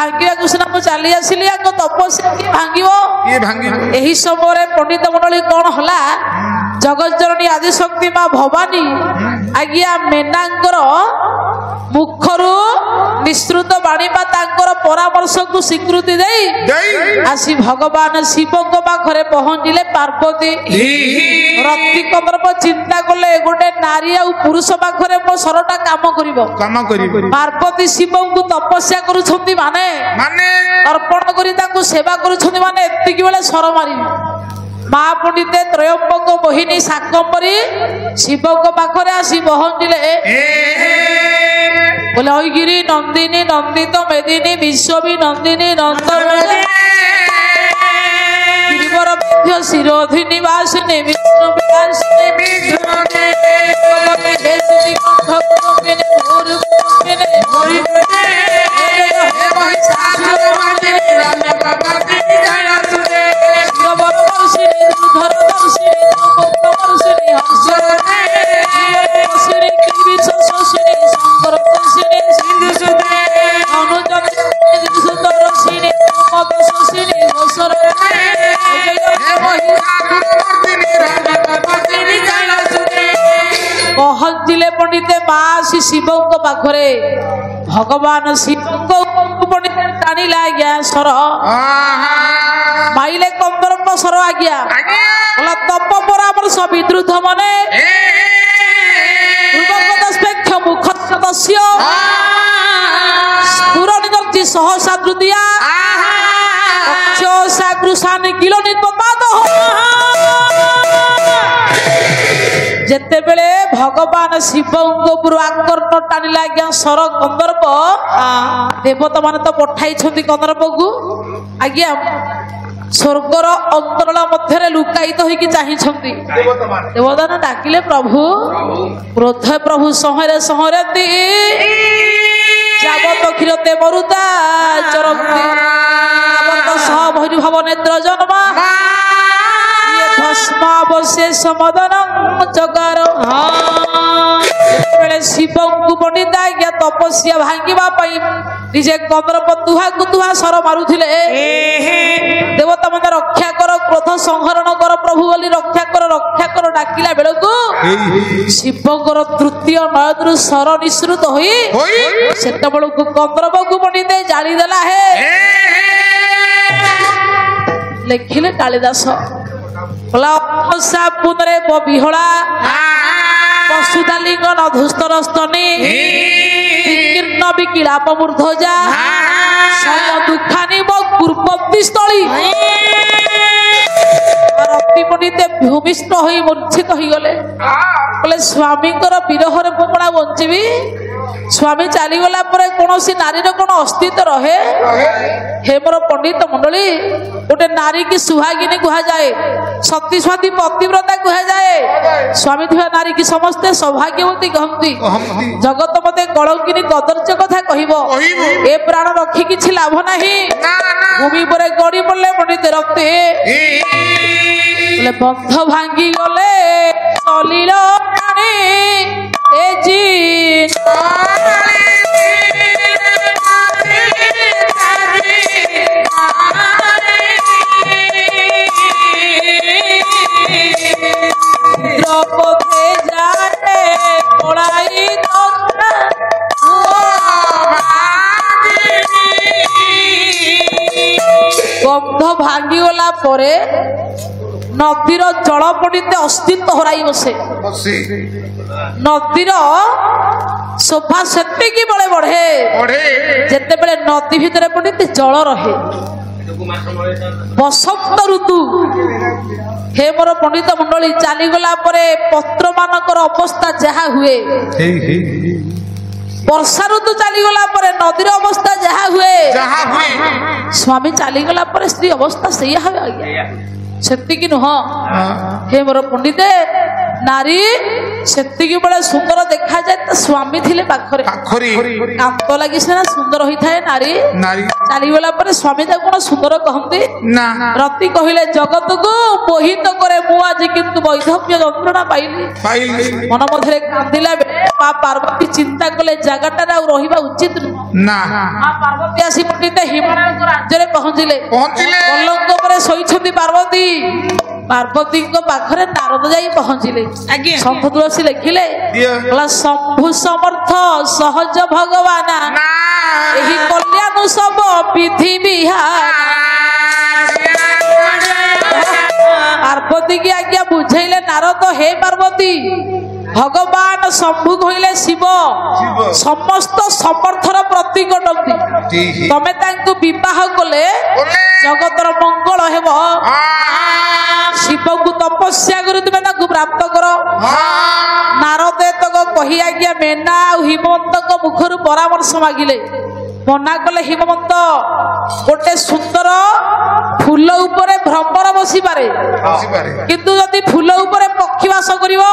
भांगिया सिना मु चली आसिली तपस्या किए भांगिब यही समय पंडित मंडली कौन हला जगत जननी आदि शक्ति माँ भवानी आज्ञा मेनांकर मुखरू निश्रुत बाणी परामर्श को स्वीकृति दे आसी भगवान शिव पाखे पहुंचले पार्वती रति कंदर्प चिंता कले गोटे नारी आ पुरुष पाखे मो सरटा काम कर पार्वती शिव को तपस्या करुछंती माने अर्पण करी ताकू सेवा करुछंती माने एतिकी बेले सर मारी माँ पंडिते त्रयंबक मोहिनी शाकंभरी शिव पाखे आसी पहुंचले बोले ऐगिरी नंदिनी नंदित मेदिनी विश्ववी नंदिनी नंदन गिरिवर मध्य शिरोधिनी वासिनी विष्णु विलासिनी पहुंचले पंडिते माँ श्री शिव पाखरे भगवान शिव पंडित टाणिला आज्ञा सर माइले कंदर्प सर आज्ञा तप परामर्श विद्रुत मने मुखस्य स्फुरनिर्ति सहसा द्रुतिया अक्षसागृशानि किलो निर्पपात जेते बेले भगवान शिव उपरु आकर्षण टाणिला आज्ञा सर कंदर्प देवता माने तो पठाई छथि कंदर्प को आज्ञा स्वर्गर अंतराल मध्य लुकायित होइकी चाहि छथि देवता ने डाकिले प्रभु क्रोध प्रभु सहरे सहरती जावत क्षीरते मरुता चरंती जावत सह भैरभाव नेत्र जन्मा भस्मावशेष मदन जगार शिव को पंडित आज्ञा तपस्या भांगिबा पई निजे कंदर्प तुहा को तुहा सर मारुथिले देवता मन रक्षा कर क्रोध संहरण कर प्रभु बोली रक्षा कर डाकिला बेल को शिवकर तृतीय नयनरु सर निश्रुत होई सेत बेल को कंदर्प को पंडित जाली देला हे लेखिले कालिदास पुनरे बिहला पशुदालिंगन धुस्तर स्तनी विकीर्ण विकिलाप मूर्धजा दुखानी पूर्वती स्थली रति पंडिते भूमिष्ठ हो मूर्छित हो गले बोले स्वामी विरह मुला बंचीबी स्वामी चलीगला कौन नारी कौन अस्तित्व रहे हे मोर पंडित मंडली गोटे नारी की सुहागिनी कह जाए सती स्वाति पतिव्रता कह जाए स्वामी थी नारी की समस्ते सौभाग्यवती कहती जगत मते कलंकिनी कदर्य कथा कह ए प्राण रखी किछि लाभ नाही भूमि पर गड़ी पड़े पंडित रक्ते बंध भांगी गले चलिल ए जी द्रौपदी जाने पड़ाई बंध भांगी गला परे नदीर जल पंडित अस्तित्व हराई बसे नदीर शोभा सेतिकी बड़े बढ़े जेते बेले नदी भितर पंडित जल रहे बसंत ऋतु हे मोर पंडित मंडली चलीगला पत्र मानकर अवस्था जहा हुए वर्षा ऋतु चलीगला नदीर अवस्था जहा हुए स्वामी चलीगला स्त्री अवस्था से सेतिकी नुह हे मोर पंडिते ନାରୀ ସେତିକି ବେଳେ ସୁନ୍ଦର ଦେଖାଯାଏ ତା ସ୍ୱାମୀ ଥିଲେ ପାଖରେ କାନ୍ତ ଲାଗି ସିନା ସୁନ୍ଦର ହୋଇଥାଏ ନାରୀ ଚାଲିଗଲା ପରେ ସ୍ୱାମୀ ତାକୁ କଣ ସୁନ୍ଦର କହନ୍ତି ନା ରତି କହିଲେ ଜଗତକୁ ମୋହିତ କରେ ମୁଁ ଆଜି କିନ୍ତୁ ବୈଧବ୍ୟ ଯନ୍ତ୍ରଣା ପାଇଲି ମନ ମଧ୍ୟରେ କାନ୍ଦିଲା ବେଳେ ମା ପାର୍ବତୀ ଚିନ୍ତା କଲେ ଜାଗାଟାରେ ଆଉ ରହିବା ଉଚିତ ନୁହଁ ନା ମା ପାର୍ବତୀ ଆସି ପଣ୍ଡିତ ହିମାଳୟଙ୍କ ରାଜ୍ୟରେ ପହଞ୍ଚିଲେ ପଲଙ୍କ ଉପରେ ଶୋଇଛନ୍ତି ପାର୍ବତୀ ପାର୍ବତୀଙ୍କ ପାଖରେ ନାରଦ ଯାଇ ପହଞ୍ଚିଲେ ସନ୍ଥ ତୁଳସୀ ଲେଖିଲେ ଶମ୍ଭୁ ସମର୍ଥ ସହଜ ଭଗବାନ ଏହି କଲ୍ୟାଣ ସବ ବିଧି ବିହାର ପାର୍ବତୀ କି ଆଜ୍ଞା ବୁଝେଇଲେ ନାରଦ ହେ ପାର୍ବତୀ ଭଗବାନ ଶମ୍ଭୁ କହିଲେ ଶିବ ସମସ୍ତ ସମର୍ଥର ପ୍ରତୀକ ଅଟନ୍ତି ତମେ ତାଙ୍କୁ ବିବାହ କଲେ ଜଗତର ମଙ୍ଗଳ ହେବ ଶିବଙ୍କୁ ତପସ୍ୟା କରି ତୁମେ ତାଙ୍କୁ ପ୍ରାପ୍ତ କର ନାରଦ ଏତକ କହି ଆଜ୍ଞା ମେନା ଆଉ ହିମବନ୍ତଙ୍କ ମୁଖରୁ ପରାମର୍ଶ ମାଗିଲେ ମନା କଲେ ହିମବନ୍ତ ଗୋଟେ ସୁନ୍ଦର ଫୁଲ ଉପରେ ଭ୍ରମର ବସିପାରେ କିନ୍ତୁ ଯଦି ଫୁଲ ଉପରେ ପକ୍ଷୀ ବାସ କରିବ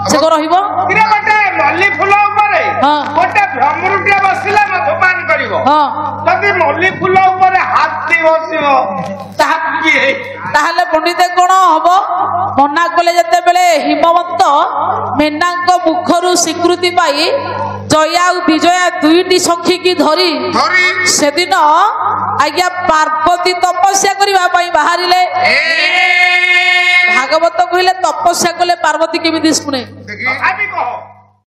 ସେ କଣ ରହିବ ଗୋଟେ ମଲ୍ଲି ଫୁଲ ଉପରେ ଗୋଟେ ଭ୍ରମରୁଟିଏ ବସିଲେ ମଧୁପାନ କରିବ ଯଦି ମଲ୍ଲି ଫୁଲ ଉପରେ ହାତୀ ବସିବ ତାହେଲେ ପଣ୍ଡିତ କଣ ହବ ମନା କଲେ ଯେତେବେଳେ ହିମବନ୍ତ ମେନାଙ୍କ ମୁଖରୁ ସ୍ୱୀକୃତି ପାଇ ଜୟା ଆଉ ବିଜୟା ଦୁଇଟି ସଖୀକି ଧରି ସେଦିନ ଆଜ୍ଞା ପାର୍ବତୀ ତପସ୍ୟା କରିବା ପାଇଁ ବାହାରିଲେ ଭାଗବତ କହିଲେ ତପସ୍ୟା କଲେ ପାର୍ବତୀ କେମିତି ଶୁଣେ